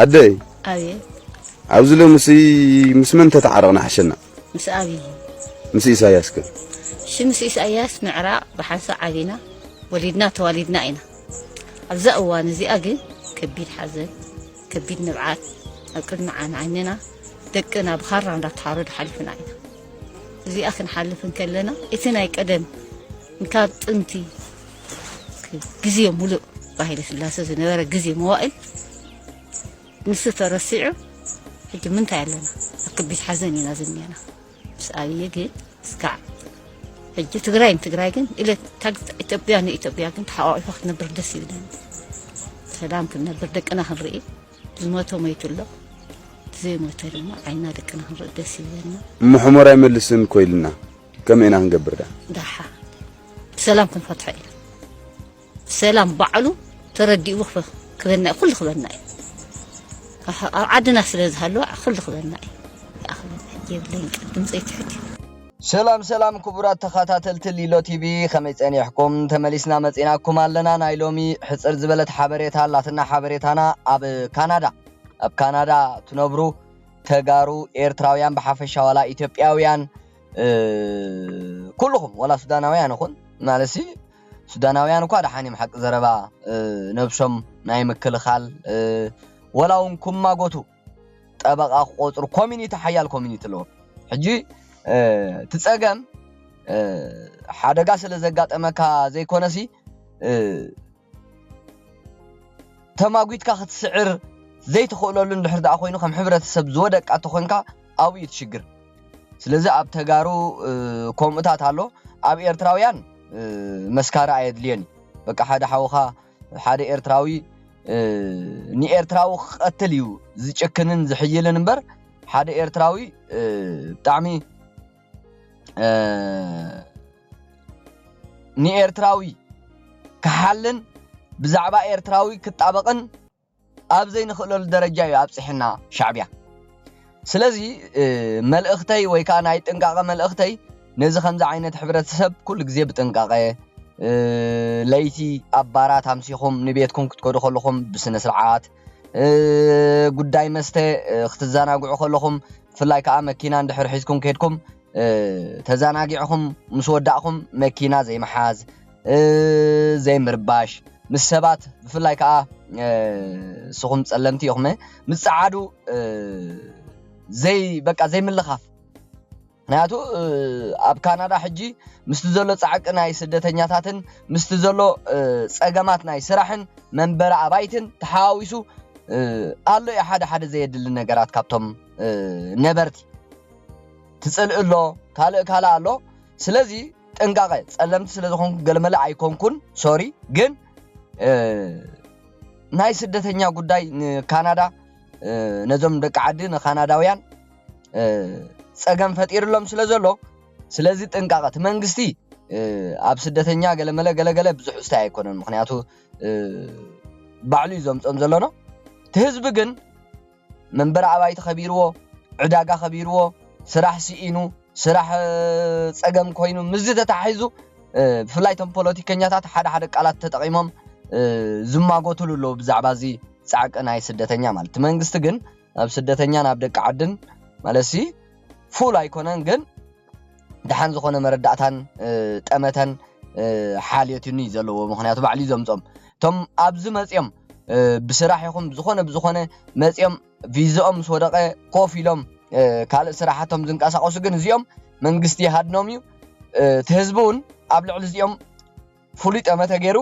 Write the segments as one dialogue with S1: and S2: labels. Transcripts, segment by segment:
S1: أدي
S2: أبي
S1: عاوزله مس من تتعرضنا حشنا
S2: مس أبي
S1: مس إساياس كده
S2: مس إساياس معراء بحنسا علينا ولدنا توالدنا إنا أبزأوا نزي أجن كبير حزن كبير نبعات أكل معنا عننا دكنا بخار عند تحارد حلفنا إنا زي أخن حلفن كلنا إتنا يقدم نكاد أنتي جزية ملؤ باهي لسلاسة زنوارة جزية موائل نسيت رسيعه هيك من تعلنا أكبيت حزني نازلني أنا بس أبي يجي سكع هيك تقراين إلى إثيوبيا كنت حقائق وقت نبر دسي بدنا سلام كنا بردك أنا هنرئي الموتو ما يتولى زي ما ترى عينا دك أنا هنرئي دسي بدنا
S1: محمر يملسن كويلنا كم إنا هنقبر ده
S2: دحا سلام كن فتحي سلام بعلو تردي وقفه كذا كل خبرنا عدنا سلز هلو كل خبرنا يا أخي جيب لي دمصيت حدي
S3: سلام كبرات تخاتاتلت ليلو تي في خميس أن يحكم تمليسنا مزيناكم علنا نايلومي حصر زبلت حبريتها لاتنا حبريتنا أب كندا تنبرو تجارو إيرتراويان بحفشة ولا إثيوبياويان كلهم ولا سوداناويان أخون مالسي سوداناويان كوا دحاني محق زربا نبشم نايم كل خال ولا أنكم ما قطو طبقا قطر كومينيتي حيال كومينيتي لو حجي تتساقم حادقا سلزقاطمكا زي كونسي تماغويتكا ختسعر زي تخولولو اندحر دا خوينو خم حبرتسب زودق اتخونكا او يتشجر سلازي اب تغارو كومتات هالو اب ايرتراويان مسكارا ايدليني بقى حدا حوخا حدا ايرتراوي ني ايرتراو قتليو زچكنن زحيلن نمبر حدا ايرتراوي بطعمي ني ايرتراوي كحلن بزعبا ايرتراوي كطابقن اب زي نخلول درجه يابصحنا شعبيا سلازي ملእختي ወይ ካ ናይ ጥንቃቀ ملእختي ነዚ ከምዛ ዓይነት ሕብረተሰብ ኩሉ ግዜ ብጥንቃቀ ለይቲ አባራት አምሲኹም ንቤትኩም ክትከዱ ከለኹም ብስነ ስርዓት ጉዳይ መስተ ክትዛናግዑ ከለኹም ፍላይ ከዓ መኪና እንድሕር ሒዝኩም ከድኩም ተዛናጊዕኹም ምስ ወዳእኹም መኪና ዘይመሓዝ ዘይምርባሽ ምስ ሰባት ፍላይ ከዓ ስኹም ጸለምቲ ይኹም ምጽዓዱ زي بقى زي من لخاف ناتو اب كندا حجي مستزلو صعق ناي سدتنياتاتن مستزلو صقمات ناي سراحن منبر ابايتن تحاويسو الله يا حدا زي يدل نغرات كابتم نبرتي تصلئلو كالا الله سلازي طنقاقه صلمت سلازخون گلمل ايكونكون سوري ግን ناي سدتنيا ጉዳይ كندا نزوم دق عدي نخاناداويان صقم فطيرلهم ስለዘሎ ስለዚህ ጥንቃቀት መንግስቲ አብ ስደተኛ ገለገለ ብዙሕ ስታይ አይኮነን ምክንያቱ ባዕሉ ይዞምጾም ዘሎ ነው ህዝብ ግን መንበር አባይቲ ከቢርዎ ዕዳጋ ከቢርዎ ስራሕ ሲኢኑ ስራሕ صقم ኮይኑ ምዝተ ተታሒዙ ፍላይቶም ፖለቲከኛታት ሓደ ቃላት ተጠቂሞም ዝማጎቱሉ ሎ ብዛዕባ እዚ صعق ناي سدتنيا مالت منغست ግን ኣብ ስደተኛ ናብ ደቅ ዓድን ማለሲ ፉል አይኮነን ግን ደሓን ዝኾነ መረዳእታን ጠመተን ሓልየትኒ ዘለዎ ምክንያቱ ባዕሊ ዘምጾም ቶም ኣብዚ መጽዮም ብስራሕ ይኹም ብዝኾነ መጽዮም ቪዛኦም ስወደቀ ኮፊሎም ካልእ ስራሓቶም ዝንቀሳቀሱ ግን እዚኦም መንግስቲ ይሃድኖም እዩ ተህዝቡን ኣብ ልዕሊ እዚኦም ፉል ጠመተ ገይሩ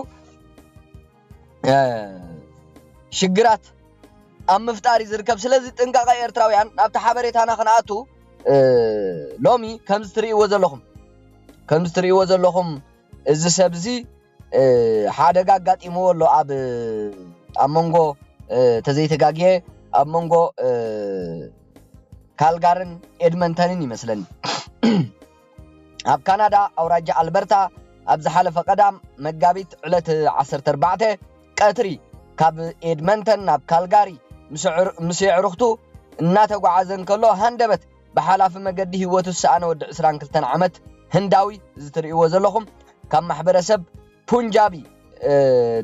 S3: ሽግራት ኣብ ምፍጣሪ ዝርከብ ስለዚህ ጥንቃቀ ኤርትራውያን ናብ ተሓበሬታና خنአቱ ሎሚ ከምዝ ትሪእዎ ዘለኹም እዚ ሰብዚ ሓደጋ ጋጢምዎ ኣሎ ኣብ መንጎ ተዘይተጋግየ ኣብ መንጎ ካልጋርን ኤድመንተንን ይመስለኒ ኣብ ካናዳ ኣውራጃ አልበርታ ኣብ ዝሓለፈ ቀዳም መጋቢት ዕለት 14 ቀትሪ ካብ ኤድመንተን ናብ ካልጋሪ مسيعرختو እናተጓዓዘን ከሎ ሃንደበት በሐላፍ መገዲ ህይወቱ ሰአነ ወድ 22 ዓመት ህንዳዊ ዝትሪእዎ ዘለኹም ካብ ማሕበረሰብ ፑንጃቢ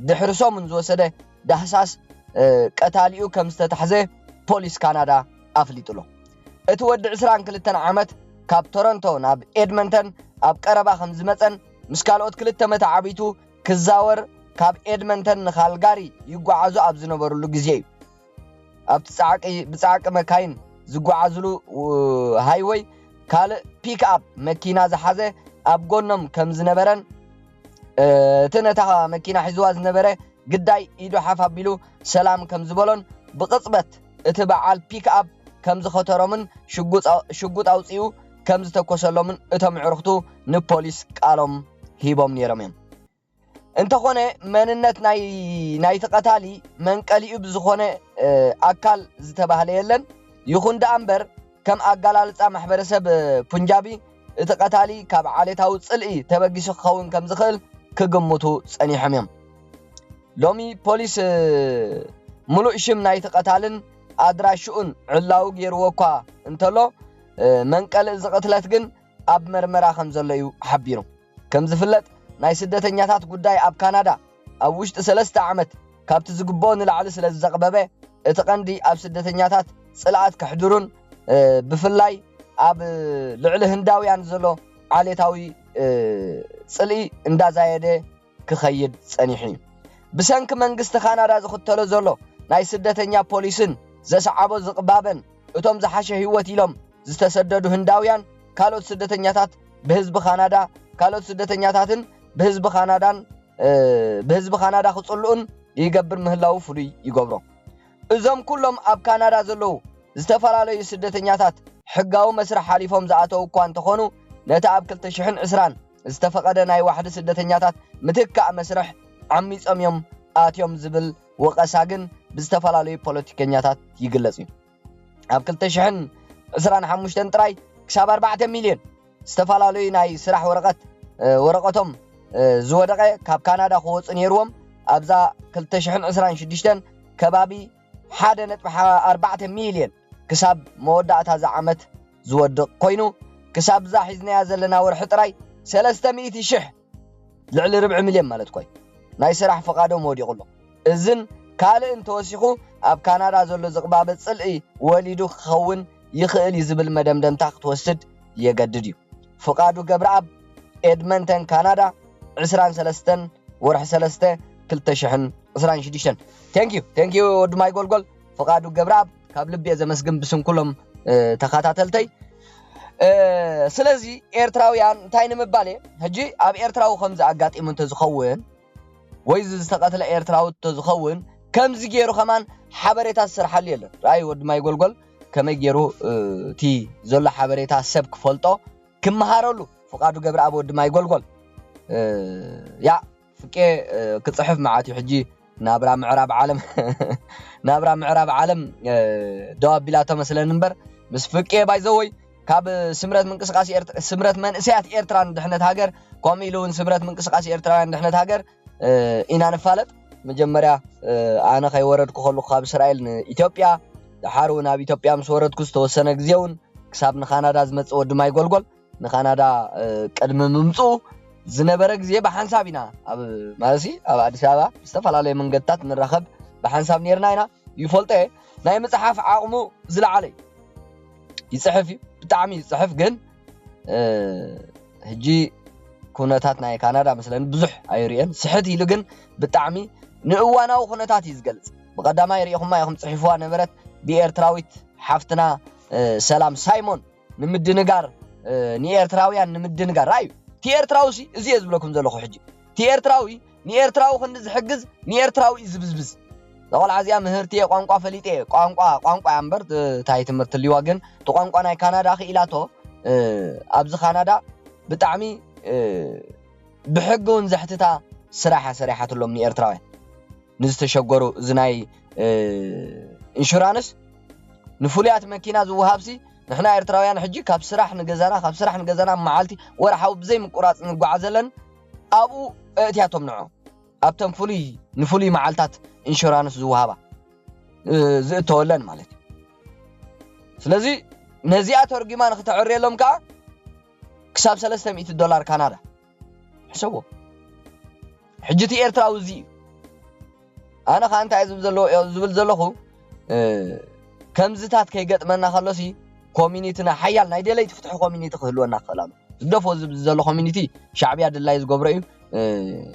S3: ድሕርሶም ዝወሰደ ዳህሳስ ቀታሊኡ ከም ዝተታሕዘ ፖሊስ ካናዳ ኣፍሊጡሎ እቲ ወዲ 22 ዓመት ካብ ቶሮንቶ ናብ ኤድመንተን ኣብ ቀረባ ከም ዝመፀን ምስ ካልኦት ክልተ መታዓቢቱ ክዛወር ካብ ኤድመንተን ንኻልጋሪ ይጓዓዙ ኣብ ዝነበሩሉ ግዜ እዩ ኣብቲ ብጻዕቂ መካይን ዝጓዓዝሉ ሃይዌይ ካልእ ፒክኣፕ መኪና ዝሓዘ ኣብ ጎኖም ከም ዝነበረን እቲ ነታ መኪና ሒዝዋ ዝነበረ ግዳይ ኢዱ ሓፍ ኣቢሉ ሰላም ከም ዝበሎን ብቕጽበት እቲ በዓል ፒክኣፕ ከም ዝኸተሮምን ሽጉጥ ኣውፂኡ ከም ዝተኮሰሎምን እቶም ዕርኽቱ ንፖሊስ ቃሎም ሂቦም ነይሮም እዮም እንተኾነ መንነት ናይቲ ቀታሊ መንቀሊኡ ብዝኾነ ኣካል ዝተባህለ የለን ይኹን ደኣ እምበር ከም ኣጋላልፃ ማሕበረሰብ ፑንጃቢ እቲ ቀታሊ ካብ ዓሌታዊ ጽልኢ ተበጊሱ ክኸውን ከም ዝኽእል ክግምቱ ጸኒሖም እዮም ሎሚ ፖሊስ ሙሉእ ሽም ናይቲ ቀታልን ኣድራሽኡን ዕላው ገይርዎ እኳ እንተሎ መንቀልእ ዝቕትለት ግን ኣብ መርመራ ከም ዘሎ እዩ ሓቢሩ ከም ዝፍለጥ ናይ ስደተኛታት ጉዳይ ኣብ ካናዳ ኣብ ውሽጢ 3 ዓመት ካብቲ ዝግብኦ ንላዕሊ ስለ ዝዘቕበበ እቲ ቀንዲ ኣብ ስደተኛታት ጽልኣት ከሕድሩን ብፍላይ ኣብ ልዕሊ ህንዳውያን ዘሎ ዓሌታዊ ጽልኢ እንዳዛየደ ክኸይድ ጸኒሑ እዩ ብሰንኪ መንግስቲ ካናዳ ዝኽተሎ ዘሎ ናይ ስደተኛ ፖሊስን ዘሰዓቦ ዝቕባበን እቶም ዝሓሸ ህይወት ኢሎም ዝተሰደዱ ህንዳውያን ካልኦት ስደተኛታት ብህዝቢ ካናዳ ካልኦት ስደተኛታትን ብህዝቢ ካናዳ ክጽልኡን ይገብር ምህላው ፍሉይ ይገብሮ እዞም ኩሎም ኣብ ካናዳ ዘለዉ ዝተፈላለዩ ስደተኛታት ሕጋዊ መስርሕ ሓሊፎም ዝኣተው እኳ እንተኾኑ ነቲ ኣብ 2020 ዝተፈቐደ ናይ ዋሕዲ ስደተኛታት ምትካእ መስርሕ ዓሚጾም እዮም ኣትዮም ዝብል ወቐሳ ግን ብዝተፈላለዩ ፖለቲከኛታት ይግለጽ እዩ ኣብ 2025 ጥራይ ክሳብ 4 ሚልዮን ዝተፈላለዩ ናይ ስራሕ ወረቐቶም ዝወደቐ ካብ ካናዳ ክወፁ ነይሮም ኣብዛ 2026 ከባቢ 1.4 ሚልዮን ክሳብ መወዳእታ ዓመት ዝወድቕ ኮይኑ ክሳብ ዛ ሒዝናያ ዘለና ወርሒ ጥራይ 300,000 ልዕሊ 4 ሚልዮን ማለት ኮይ ናይ ስራሕ ፈቃዶም ወዲቑሎ እዝን ካልእ እንተወሲኹ ኣብ ካናዳ ዘሎ ዝቕባበ ጽልኢ ወሊዱ ክኸውን ይኽእል ዝብል መደምደምታ ክትወስድ የገድድ እዩ ፈቃዱ ገብረአብ ኤድመንተን ካናዳ 23 ወርሒ 3 2026 ቴንክ ዩ ወድማይ ጎልጎል ፈቃዱ ገብረአብ ካብ ልብ ዘመስግን ብስም ኩሎም ተኸታተልተይ ስለዚ ኤርትራውያን እንታይ ንምባል ሕጂ ኣብ ኤርትራው ከምዚ ኣጋጢሙ እንተዝኸውን ወይ ዝተቀተለ ኤርትራው እንተዝኸውን ከምዚ ገይሩ ከማን ሓበሬታ ዝስርሓሉ የለን ራይ ወድማይ ጎልጎል ከመይ ገይሩ እቲ ዘሎ ሓበሬታ ሰብ ክፈልጦ ክመሃረሉ ፈቃዱ ገብረአብ ወድማይ ጎልጎል ያ ፍቄ ክጽሕፍ ማዓት ሕጂ ናብራ ምዕራብ ዓለም ደዋቢላቶ መስለን እንበር ምስ ፍቄ ባይዘወይ ካብ ስምረት መንእሰያት ኤርትራን ድሕነት ሃገር ከምኡ ኢሉ እውን ስምረት ምንቅስቃስ ኤርትራውያን ድሕነት ሃገር ኢና ንፋለጥ መጀመርያ ኣነ ከይወረድኩ ከለኹ ካብ እስራኤል ንኢትዮጵያ ድሓር እውን ኣብ ኢትዮጵያ ምስ ወረድኩ ዝተወሰነ ግዜ እውን ክሳብ ንካናዳ ዝመጽእ ወድማይ ጎልጎል ንካናዳ ቅድሚ ምምጽኡ ዝነበረ ግዜ ብሓንሳብ ኢና ኣብ ማለሲ ኣብ አዲስ አበባ ዝተፈላለዩ መንገድታት ንረኸብ ብሓንሳብ ነርና ኢና ይፈልጠ ናይ መጽሓፍ ዓቕሙ ዝለዓለ ይጽሕፍ ብጣዕሚ ይጽሕፍ ግን ሕጂ ኩነታት ናይ ካናዳ መስለን ብዙሕ ኣይርየን ስሕት ኢሉ ግን ብጣዕሚ ንእዋናዊ ኩነታት ይዝገልጽ በቀዳማይ ሪኢኹማ ይኹም ጽሒፍዋ ነበረት ብኤርትራዊት ሓፍትና ሰላም ሳይሞን ንምድንጋር ንኤርትራውያን ንምድንጋር ራዩ ቲኤርትራውሲ እዚ ዝብለኩም ዘለኹ ሕጂ ቲኤርትራዊ ንኤርትራዊ ክንዲ ዝሕግዝ ንኤርትራዊ ዝብዝብዝ ዘቆል ዓዚያ ምህርቲ ቋንቋ ፈሊጤ ቋንቋ ያምበር ታይ ትምህርት ሊዋ ግን ቋንቋ ናይ ካናዳ ኺኢላቶ ኣብዚ ካናዳ ብጣዕሚ ብሕጉን ዘሕትታ ስራሓትሎም ንኤርትራውያን ንዝተሸገሩ ዝናይ ኢንሹራንስ ንፉልያት መኪና ዝውሃብሲ ንሕና ኤርትራውያን ሕጂ ካብ ስራሕ ንገዛና መዓልቲ ወርሓዊ ብዘይ ምቁራጽ ንጓዓዘለን ኣብኡ እትያቶም ንዑ ኣብቶም ንፉሉይ መዓልታት ኢንሹራንስ ዝውሃባ ዝእተወለን ማለት ስለዚ ነዚኣ ተርጊማ ንኽተዕርየሎም ከዓ ክሳብ $300 ካናዳ ሕሰቦ ሕጂ እቲ ኤርትራዊ እዚ أنا خان تعز زبل زلخو كم زتات كي قط منا خلصي كومينيتنا حيال نايدي لي تفتح كومينيتي خلونا خلام دفو زبل زلو كومينيتي شعبي هذا لايز قبرئ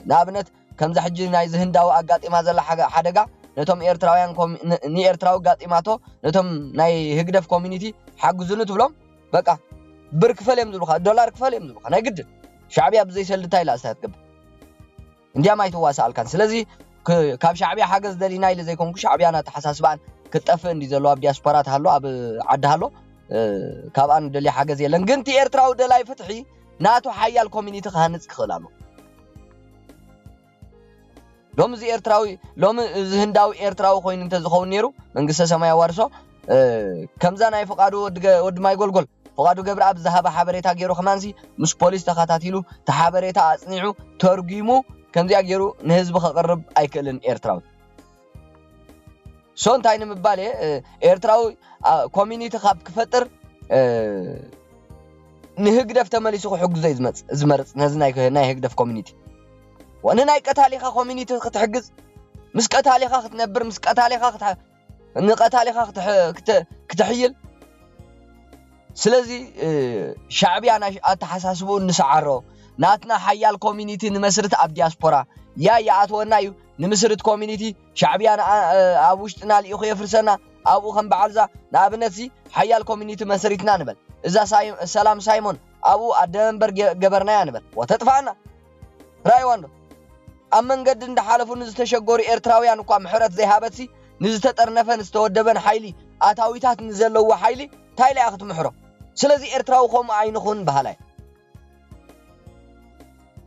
S3: نابنت كم زحجي نايز هنداو أقاطي ما زل حدقة نتوم إيرتراويان ني إيرتراو قاطي ماتو نتوم ناي هقدف كومينيتي حق زنت بلوم بقى برك فل يمزلوخا دولار كفل يمزلوخا ناي قد شعبي أبزي سلتاي لا ساتقب انديا ما يتواصل كان سلازي كاب شعبي حاجز دلينا إلى زي كونك شعبي أنا تحساس بان كتفن دي زلوا بدياسبورات هالو أب عد هالو كاب أنا دلي حاجز يلن جنتي إيرتراو دلاي فتحي ناتو حيال كومينيتي خانس خلالو لوم زي إيرتراوي لوم هنداوي إيرتراو خوين انت زخون نيرو من قصة سمايا وارسو كم زانا يفقادو ود ما يقول فقادو قبر أب ذهب حبريتا غيرو خمانسي مش بوليس تخاتاتيلو تحبريتا أصنيعو ترجيمو كم زي أجيرو نهزب خقرب أيكلن إيرتراوي شون تاين مبالي إيرتراوي كومينيتي خاب كفتر نهقدف تماليسو حق زي زمرت نهزناي ناي هقدف كومينيتي وانا ناي قتاليخا كومينيتي كتحجز مس قتاليخا كتنبر مس قتاليخا نقتاليخا كتحيل سلازي شعبي انا اتحساسبو نسعرو ناتنا حيال كومينيتي نمسرت اب دياسبورا يا اتونايو نمسرت كومينيتي شعبي انا ابوشتنا ليخو يفرسنا ابو خم بعلزا نابنتي حيال كومينيتي مسرتنا نبل اذا سلام سايمون ابو ادنبر جبرنا نبل وتطفعنا رايوان أمن قد إن حالفوا نزتشجوري إيرتراويان وقام حرت زي هابتسي نزتطرنفن استودبن حيلي أتاويتات نزلوا حيلي تايلي أخذ محرم سلازي إيرتراو قوم عينخون بهلاي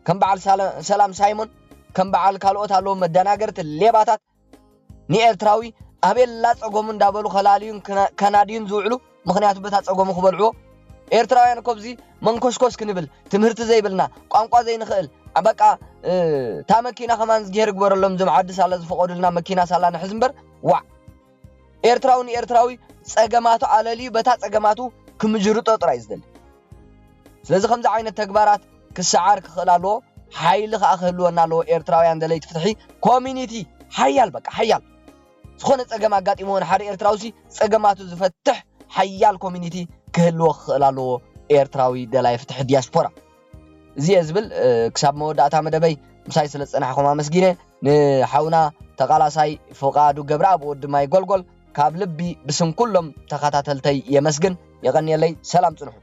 S3: كم بعل سلام سايمون كم بعل كالوت هالو مدناقرت الليباتات ني إيرتراوي أبي لا تقومون دابلو خلاليون كناديون زوعلو مخنياتو بتات تقومو خبلعو إيرتراويان كوبزي من كوسكوس كنبل تمهرت زي بلنا قانقوا زي نخيل بقى تا مكينا كمان زجير قبرلهم زم عدس على فقودلنا مكينا سالنا حزمبر وا إيرتراوي صقماتو علالي بتا صقماتو كمجرو ططرا يزدل ስለዚህ ከምዚ ዓይነት ተግባራት ክስዓር ክኽላሎ ሓይሊ ከኣኽህልወና ኣለዎ ኤርትራውያን ደለይ ትፍትሒ ኮሚኒቲ ሓያል በቃ ሓያል ዝኾነ ፀገም ኣጋጢሞን ሓደ ኤርትራውሲ ፀገማቱ ዝፈትሕ ሓያል ኮሚኒቲ ክህልዎ ክኽእል ኣለዎ ኤርትራዊ ደላይ ፍትሒ ዲያስፖራ እዚ ዝብል ክሳብ መወዳእታ መደበይ ምሳይ ስለ ፀናሕኩም ኣመስጊነ ንሓውና ተቃላሳይ ፍቃዱ ገብረ ኣብ ወዲ ማይ ጎልጎል ካብ ልቢ ብስም ኩሎም ተኸታተልተይ የመስግን የቀኒየለይ ሰላም ፅንሑ